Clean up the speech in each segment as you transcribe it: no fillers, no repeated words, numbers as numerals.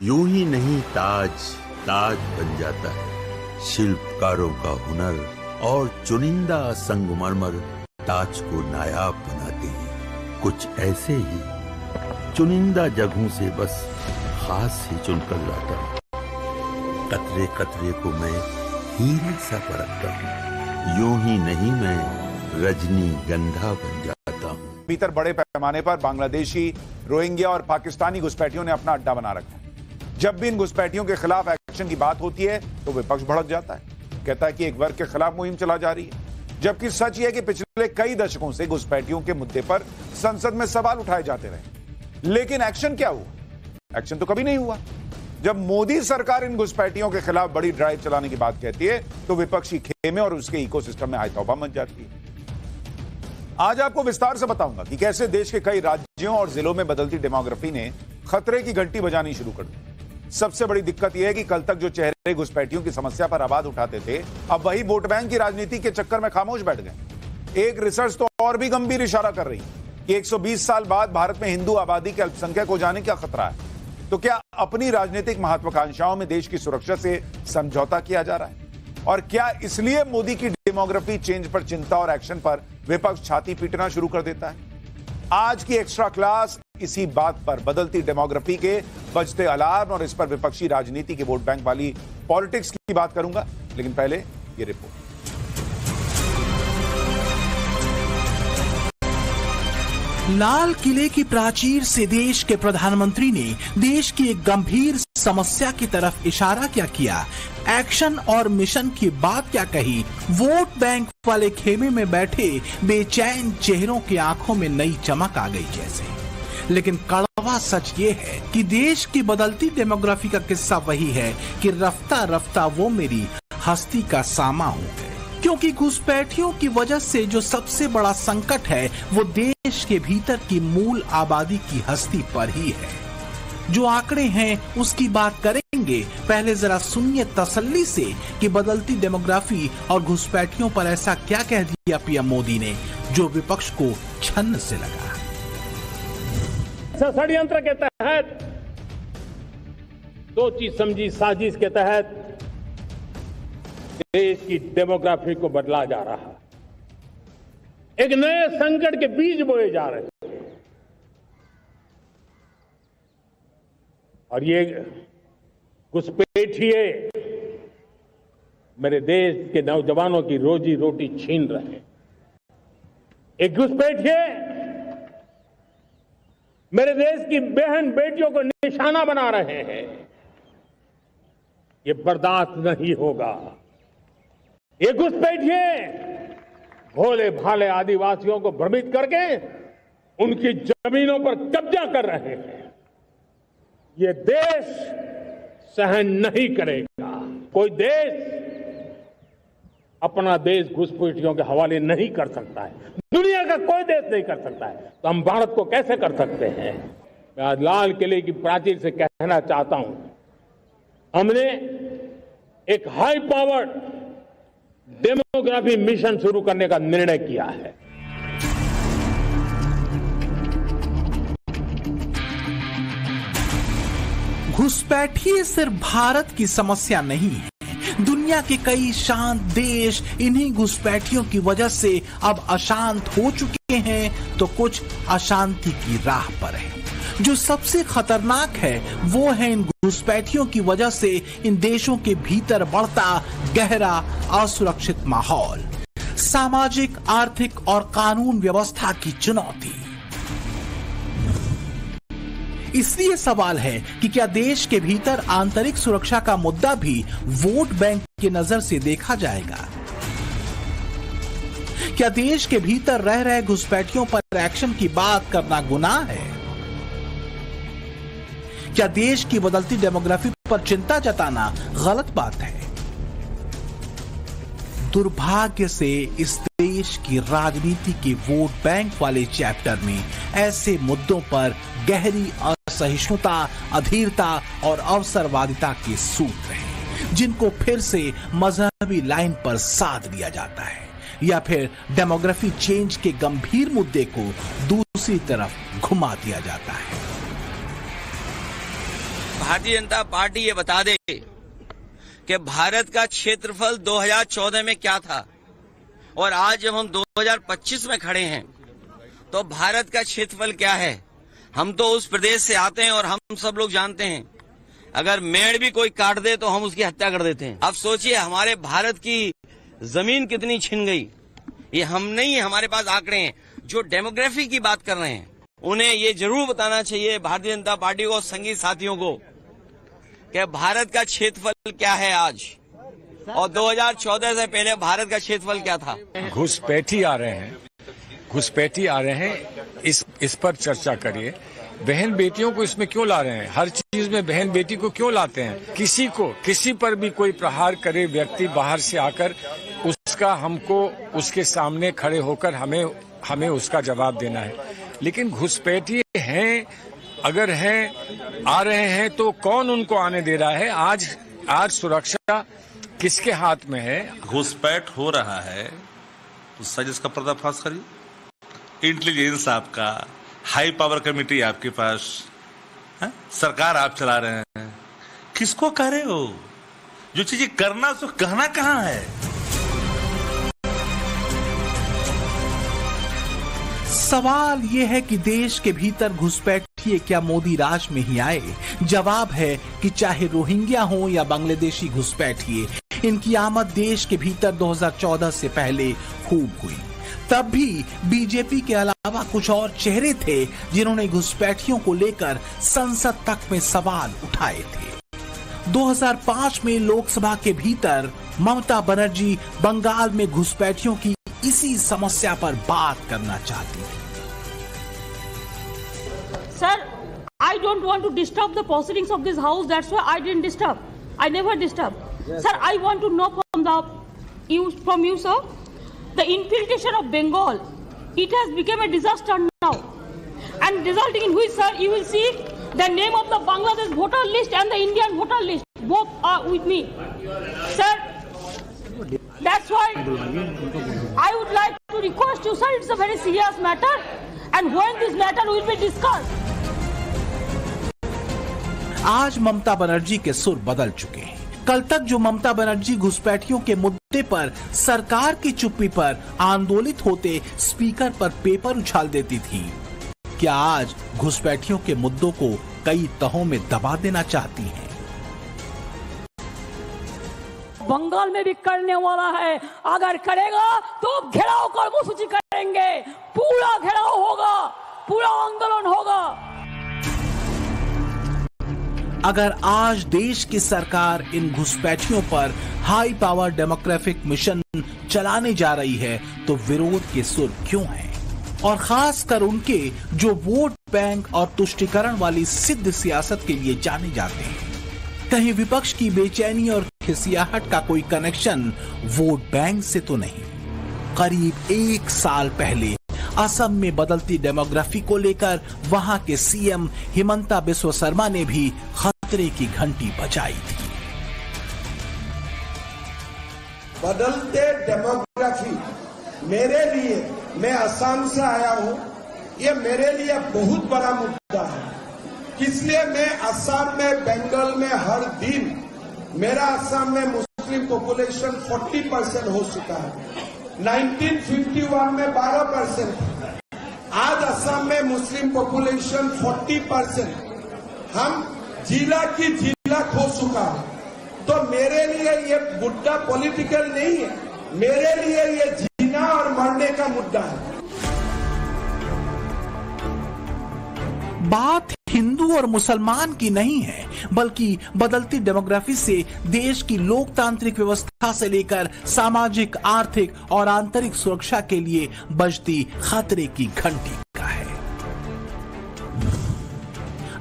यूं ही नहीं ताज ताज बन जाता है। शिल्पकारों का हुनर और चुनिंदा संगमरमर ताज को नायाब बनाते हैं। कुछ ऐसे ही चुनिंदा जगहों से बस खास ही चुनकर लाता हूँ। कतरे कतरे को मैं हीरे सा परखता हूँ। यूं ही नहीं मैं रजनीगंधा बन जाता हूँ। भीतर बड़े पैमाने पर बांग्लादेशी, रोहिंग्या और पाकिस्तानी घुसपैठियों ने अपना अड्डा बना रखा है। जब भी इन घुसपैठियों के खिलाफ एक्शन की बात होती है तो विपक्ष भड़क जाता है, कहता है कि एक वर्ग के खिलाफ मुहिम चला जा रही है। जबकि सच यह है कि पिछले कई दशकों से घुसपैठियों के मुद्दे पर संसद में सवाल उठाए जाते रहे, लेकिन एक्शन क्या हुआ? एक्शन तो कभी नहीं हुआ। जब मोदी सरकार इन घुसपैठियों के खिलाफ बड़ी ड्राइव चलाने की बात कहती है तो विपक्षी खेमे और उसके इकोसिस्टम में आय तौबा मच जाती है। आज आपको विस्तार से बताऊंगा कि कैसे देश के कई राज्यों और जिलों में बदलती डेमोग्राफी ने खतरे की घंटी बजानी शुरू कर दी। सबसे बड़ी दिक्कत यह है कि कल तक जो चेहरे घुसपैठियों की समस्या पर आवाज उठाते थे, अब वही वोट बैंक की राजनीति के चक्कर में खामोश बैठ गए। एक रिसर्च तो और भी गंभीर इशारा कर रही है कि 120 साल बाद भारत में हिंदू आबादी के अल्पसंख्यक हो जाने का खतरा है। तो क्या अपनी राजनीतिक महत्वाकांक्षाओं में देश की सुरक्षा से समझौता किया जा रहा है? और क्या इसलिए मोदी की डेमोग्राफी चेंज पर चिंता और एक्शन पर विपक्ष छाती पीटना शुरू कर देता है? आज की एक्स्ट्रा क्लास इसी बात पर, बदलती डेमोग्राफी के बजते अलार्म और इस पर विपक्षी राजनीति के वोट बैंक वाली पॉलिटिक्स की बात करूंगा। लेकिन पहले ये रिपोर्ट। लाल किले की प्राचीर से देश के प्रधानमंत्री ने देश की एक गंभीर समस्या की तरफ इशारा क्या किया, एक्शन और मिशन की बात क्या कही, वोट बैंक वाले खेमे में बैठे बेचैन चेहरों की आंखों में नई चमक आ गई जैसे। लेकिन कड़वा सच ये है कि देश की बदलती डेमोग्राफी का किस्सा वही है कि रफ्ता रफ्ता वो मेरी हस्ती का सामा हो गए। क्योंकि घुसपैठियों की वजह से जो सबसे बड़ा संकट है वो देश के भीतर की मूल आबादी की हस्ती पर ही है। जो आंकड़े हैं उसकी बात करेंगे, पहले जरा सुनिए तसल्ली से कि बदलती डेमोग्राफी और घुसपैठियों पर ऐसा क्या कह दिया पीएम मोदी ने जो विपक्ष को छन्न से लगा। षड्यंत्र के तहत, सोची समझी साजिश के तहत देश की डेमोग्राफी को बदला जा रहा है। एक नए संकट के बीज बोए जा रहे हैं और ये घुसपैठिए मेरे देश के नौजवानों की रोजी रोटी छीन रहे हैं। एक घुसपैठिए मेरे देश की बहन बेटियों को निशाना बना रहे हैं। ये बर्दाश्त नहीं होगा। ये घुसपैठिए भोले भाले आदिवासियों को भ्रमित करके उनकी जमीनों पर कब्जा कर रहे हैं। ये देश सहन नहीं करेगा। कोई देश अपना देश घुसपैठियों के हवाले नहीं कर सकता है। दुनिया का कोई देश नहीं कर सकता है, तो हम भारत को कैसे कर सकते हैं? मैं आज लाल किले की प्राचीर से कहना चाहता हूं, हमने एक हाई पावर्ड डेमोग्राफी मिशन शुरू करने का निर्णय किया है। घुसपैठिए सिर्फ भारत की समस्या नहीं है। दुनिया के कई शांत देश इन्हीं घुसपैठियों की वजह से अब अशांत हो चुके हैं तो कुछ अशांति की राह पर है। जो सबसे खतरनाक है वो है इन घुसपैठियों की वजह से इन देशों के भीतर बढ़ता गहरा असुरक्षित माहौल, सामाजिक, आर्थिक और कानून व्यवस्था की चुनौती। इसलिए सवाल है कि क्या देश के भीतर आंतरिक सुरक्षा का मुद्दा भी वोट बैंक की नजर से देखा जाएगा? क्या देश के भीतर रह रहे घुसपैठियों पर एक्शन की बात करना गुनाह है? क्या देश की बदलती डेमोग्राफी पर चिंता जताना गलत बात है? दुर्भाग्य से इस देश की राजनीति के वोट बैंक वाले चैप्टर में ऐसे मुद्दों पर गहरी असहिष्णुता, अधीरता और अवसरवादिता के सूत्र हैं, जिनको फिर से मजहबी लाइन पर साध लिया जाता है या फिर डेमोग्राफी चेंज के गंभीर मुद्दे को दूसरी तरफ घुमा दिया जाता है। भारतीय जनता पार्टी ये बता दे कि भारत का क्षेत्रफल 2014 में क्या था और आज जब हम 2025 में खड़े हैं तो भारत का क्षेत्रफल क्या है। हम तो उस प्रदेश से आते हैं और हम सब लोग जानते हैं, अगर मेड़ भी कोई काट दे तो हम उसकी हत्या कर देते हैं। अब सोचिए हमारे भारत की जमीन कितनी छिन गई। ये हम नहीं, हमारे पास आंकड़े हैं। जो डेमोग्राफी की बात कर रहे हैं उन्हें ये जरूर बताना चाहिए भारतीय जनता पार्टी को, संगी साथियों को, कि भारत का क्षेत्रफल क्या है आज और 2014 से पहले भारत का क्षेत्रफल क्या था। घुसपैठी आ रहे हैं, इस पर चर्चा करिए। बहन बेटियों को इसमें क्यों ला रहे हैं? हर चीज में बहन बेटी को क्यों लाते हैं? किसी पर भी कोई प्रहार करे व्यक्ति बाहर से आकर, उसका हमको उसके सामने खड़े होकर हमें उसका जवाब देना है। लेकिन घुसपैठी हैं, अगर हैं, आ रहे हैं तो कौन उनको आने दे रहा है? आज सुरक्षा किसके हाथ में है? घुसपैठ हो रहा है तो सच इसका पर्दाफाश करिए। इंटेलिजेंस आपका, हाई पावर कमेटी आपके पास है? सरकार आप चला रहे हैं, किसको कह रहे हो? जो चीजें करना उसको कहना कहाँ है? सवाल यह है कि देश के भीतर घुसपैठिए क्या मोदी राज में ही आए? जवाब है कि चाहे रोहिंग्या हो या बांग्लादेशी घुसपैठिए, इनकी आमद देश के भीतर 2014 से पहले खूब हुई। तब भी बीजेपी के अलावा कुछ और चेहरे थे जिन्होंने घुसपैठियों को लेकर संसद तक में सवाल उठाए थे। 2005 में लोकसभा के भीतर ममता बनर्जी बंगाल में घुसपैठियों की इसी समस्या पर बात करना चाहती थी। Sir, I don't want to disturb the proceedings of this house. That's why I didn't disturb. I never disturb. Yes. Sir, I want to know from you, sir, the infiltration of Bengal. It has become a disaster now, and resulting in which, sir, you will see the name of the Bangladesh voter list and the Indian voter list both are with me, sir. That's why I would like to request you, sir. It's a very serious matter, and when this matter will be discussed. आज ममता बनर्जी के सुर बदल चुके हैं। कल तक जो ममता बनर्जी घुसपैठियों के मुद्दे पर सरकार की चुप्पी पर आंदोलित होते स्पीकर पर पेपर उछाल देती थी, क्या आज घुसपैठियों के मुद्दों को कई तहों में दबा देना चाहती हैं? बंगाल में भी करने वाला है, अगर करेगा तो घेराव कर्मसूची करेंगे, पूरा घेराव होगा, पूरा आंदोलन होगा। अगर आज देश की सरकार इन घुसपैठियों पर हाई पावर डेमोक्रेटिक मिशन चलाने जा रही है तो विरोध के सुर क्यों हैं? और खासकर उनके जो वोट बैंक और तुष्टीकरण वाली सिद्ध सियासत के लिए जाने जाते हैं। कहीं विपक्ष की बेचैनी और खिसियाहट का कोई कनेक्शन वोट बैंक से तो नहीं? करीब 1 साल पहले असम में बदलती डेमोग्राफी को लेकर वहां के सीएम हिमंता बिस्वा शर्मा ने भी खतरे की घंटी बजाई थी। बदलते डेमोग्राफी मेरे लिए, मैं असम से आया हूं, ये मेरे लिए बहुत बड़ा मुद्दा है। इसलिए मैं असम में, बंगाल में हर दिन, मेरा असम में मुस्लिम पॉपुलेशन 40% हो चुका है। 1951 में 12%, आज असम में मुस्लिम पॉपुलेशन 40%। हम जिला की जिला खो चुका है। तो मेरे लिए ये मुद्दा पॉलिटिकल नहीं है, मेरे लिए ये जीना और मरने का मुद्दा है। बात हिंदू और मुसलमान की नहीं है, बल्कि बदलती डेमोग्राफी से देश की लोकतांत्रिक व्यवस्था से लेकर सामाजिक, आर्थिक और आंतरिक सुरक्षा के लिए बजती खतरे की घंटी का है।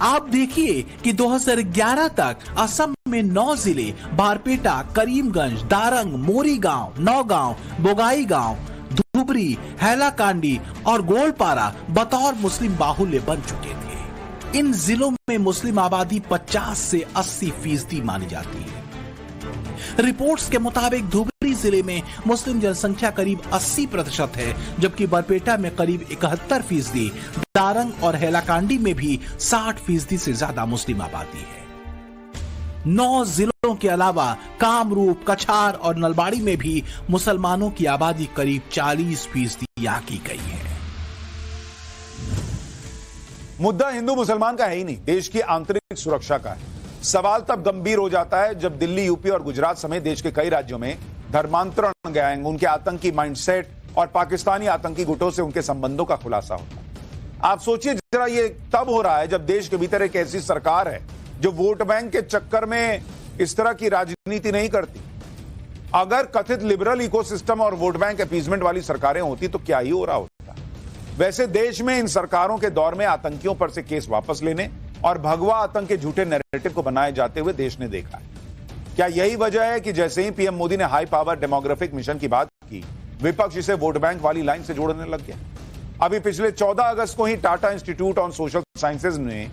आप देखिए कि 2011 तक असम में 9 जिले बारपेटा, करीमगंज, दारंग, मोरीगांव, नौगांव, बोगाईगांव, धुबरी, हैलाकांडी और गोलपारा बतौर मुस्लिम बाहुल्य बन चुके थे। इन जिलों में मुस्लिम आबादी 50 से 80% मानी जाती है। रिपोर्ट्स के मुताबिक धुबरी जिले में मुस्लिम जनसंख्या करीब 80% है, जबकि बरपेटा में करीब 71%, दारंग और हैलाकांडी में भी 60% से ज्यादा मुस्लिम आबादी है। 9 जिलों के अलावा कामरूप, कछार और नलबाड़ी में भी मुसलमानों की आबादी करीब 40% आकी गई है। मुद्दा हिंदू मुसलमान का है ही नहीं, देश की आंतरिक सुरक्षा का है। सवाल तब गंभीर हो जाता है जब दिल्ली, यूपी और गुजरात समेत देश के कई राज्यों में धर्मांतरण गैंग, उनके आतंकी माइंडसेट और पाकिस्तानी आतंकी गुटों से उनके संबंधों का खुलासा होता है। आप सोचिए जरा, ये तब हो रहा है जब देश के भीतर एक ऐसी सरकार है जो वोट बैंक के चक्कर में इस तरह की राजनीति नहीं करती। अगर कथित लिबरल इकोसिस्टम और वोट बैंक अपीजमेंट वाली सरकारें होती तो क्या ही हो रहा होता। वैसे देश में इन सरकारों के दौर में आतंकियों पर से केस वापस लेने और भगवा आतंक के झूठे नैरेटिव को बनाए जाते हुए देश ने देखा है। क्या यही वजह है कि जैसे ही पीएम मोदी ने हाई पावर डेमोग्राफिक मिशन की बात की, विपक्ष इसे वोट बैंक वाली लाइन से जोड़ने लग गया। अभी पिछले 14 अगस्त को ही Tata institute on social sciences ने